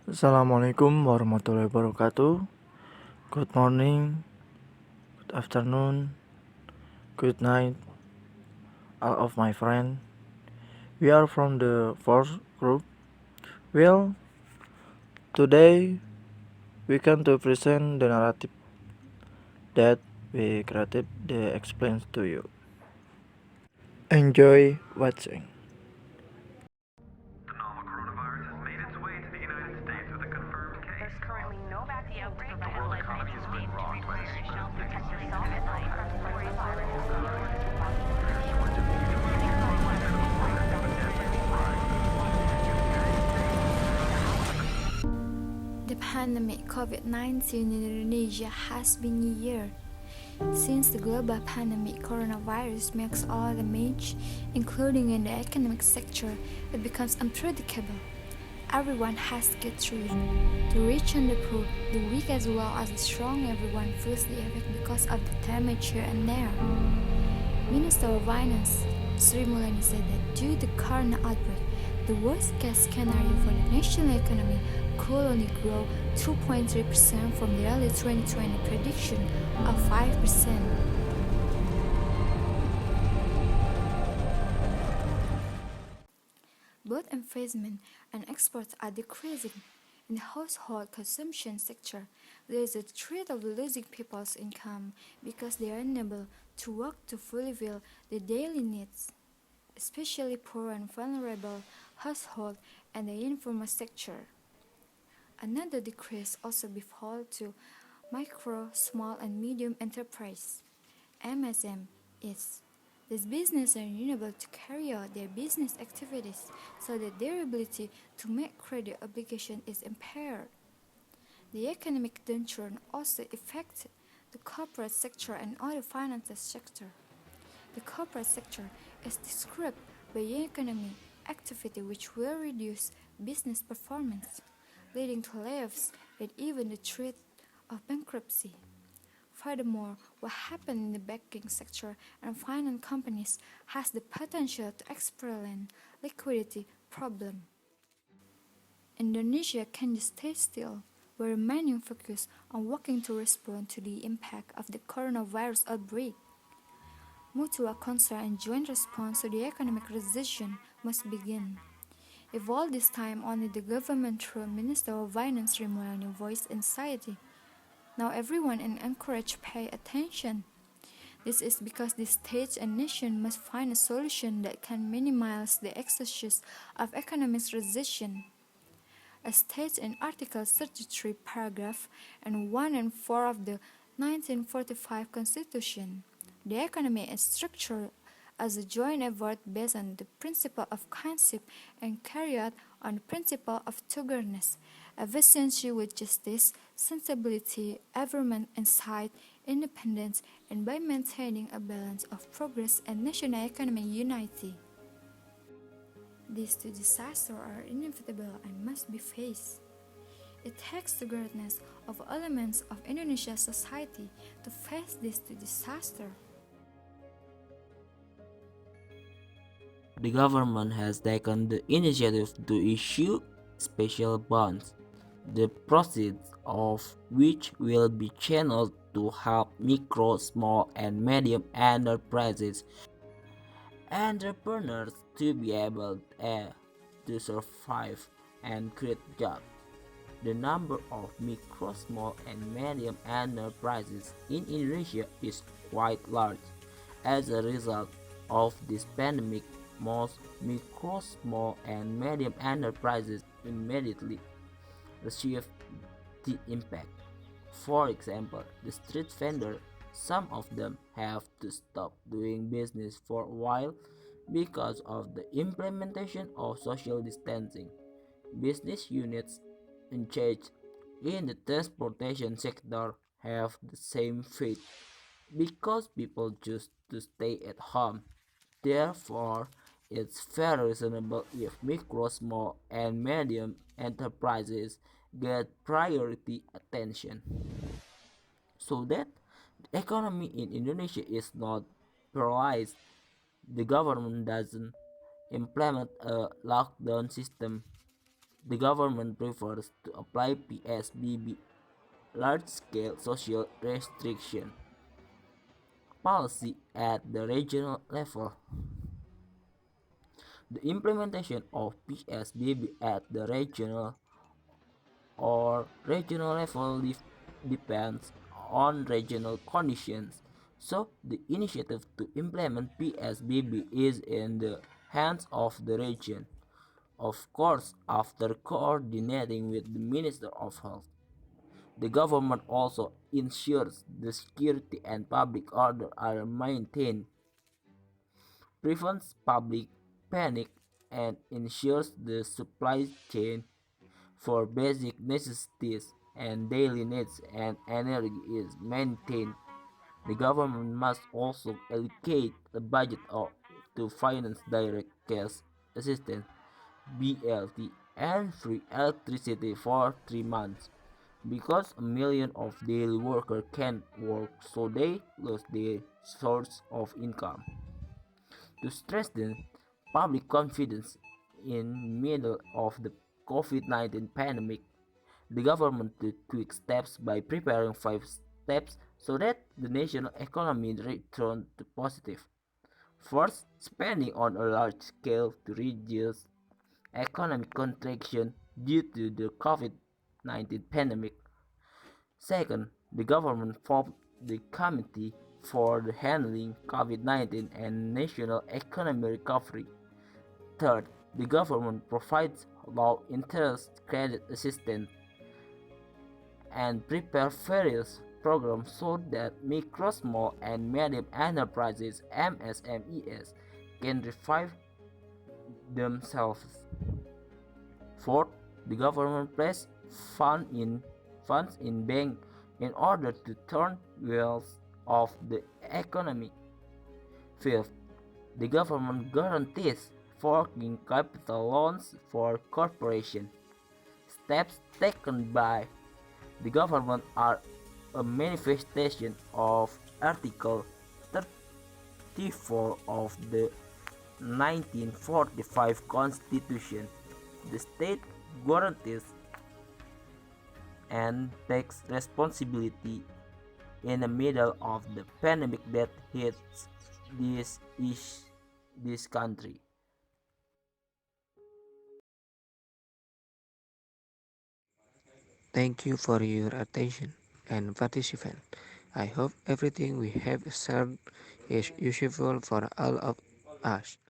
Assalamualaikum warahmatullahi wabarakatuh. Good morning, good afternoon, good night, all of my friends. We are from the fourth group. Well, today we come to present the narrative that we created the explains to you. Enjoy watching. The novel coronavirus has made its way to the United States with a confirmed case. There's currently no vaccine. The world economy has been rocked by a The pandemic COVID-19 in Indonesia has been a year. Since the global pandemic coronavirus makes all damage, including in the economic sector, it becomes unpredictable. Everyone has to get through it. The rich and the poor, the weak as well as the strong, everyone feels the effect because of the damage here and there. Minister of Finance, Sri Mulyani said that due to the current outbreak, the worst-case scenario for the national economy could only grow 2.3% from the early 2020 prediction of 5%. Both investment and exports are decreasing. In the household consumption sector, there is a threat of losing people's income because they are unable to work to fulfill their daily needs, especially poor and vulnerable households and the informal sector. Another decrease also befall to micro, small, and medium enterprise (MSMEs). These businesses are unable to carry out their business activities, so that their ability to make credit obligation is impaired. The economic downturn also affected the corporate sector and other financial sector. The corporate sector is described by economic activity which will reduce business performance, leading to layoffs and even the threat of bankruptcy. Furthermore, what happened in the banking sector and finance companies has the potential to experience liquidity problem. Indonesia can just stay still while remaining focused on working to respond to the impact of the coronavirus outbreak. Mutual concern and joint response to the economic recession must begin. If all this time only the government through Minister of Finance Sri Mulyani voiced anxiety, now everyone is encouraged to pay attention. This is because the state and nation must find a solution that can minimize the excesses of economic recession. As stated in Article 33, paragraph and 1 and 4 of the 1945 Constitution, the economy is structured as a joint effort based on the principle of kinship and carried out on the principle of togetherness, efficiency with justice, sensibility, environment, insight, independence, and by maintaining a balance of progress and national economic unity. These two disasters are inevitable and must be faced. It takes the greatness of elements of Indonesia's society to face these two disasters. The government has taken the initiative to issue special bonds, the proceeds of which will be channeled to help micro, small, and medium enterprises, entrepreneurs to be able to survive and create jobs. The number of micro, small, and medium enterprises in Indonesia is quite large. As a result of this pandemic, most micro, small, and medium enterprises immediately receive the impact. For example, the street vendor, some of them have to stop doing business for a while because of the implementation of social distancing. Business units engaged in the transportation sector have the same fate because people choose to stay at home. Therefore, it's very reasonable if micro, small, and medium enterprises get priority attention so that the economy in Indonesia is not paralyzed. The government doesn't implement a lockdown system. The government prefers to apply PSBB large-scale social restriction policy at the regional level. The implementation of PSBB at the regional level depends on regional conditions, so the initiative to implement PSBB is in the hands of the region, of course after coordinating with the Minister of Health. The government also ensures the security and public order are maintained, prevents public panic, and ensures the supply chain for basic necessities and daily needs and energy is maintained. The government must also allocate a budget to finance direct cash assistance (BLT) and free electricity for 3 months because a million of daily workers can't work, so they lose their source of income. To strengthen public confidence in middle of the COVID-19 pandemic, the government took quick steps by preparing 5 steps so that the national economy returned to positive. First, spending on a large scale to reduce economic contraction due to the COVID-19 pandemic. Second, the government formed the Committee for the Handling COVID-19 and National Economic Recovery. Third, the government provides low interest credit assistance and prepare various programs so that micro, small, and medium enterprises (MSMEs) can revive themselves. Fourth, the government placed funds in bank in order to turn wheels of the economy. Fifth, the government guarantees working capital loans for corporations. Steps taken by the government are a manifestation of Article 34 of the 1945 Constitution. The state guarantees and takes responsibility in the middle of the pandemic that hits this country. Thank you for your attention and participation. I hope everything we have shared is useful for all of us.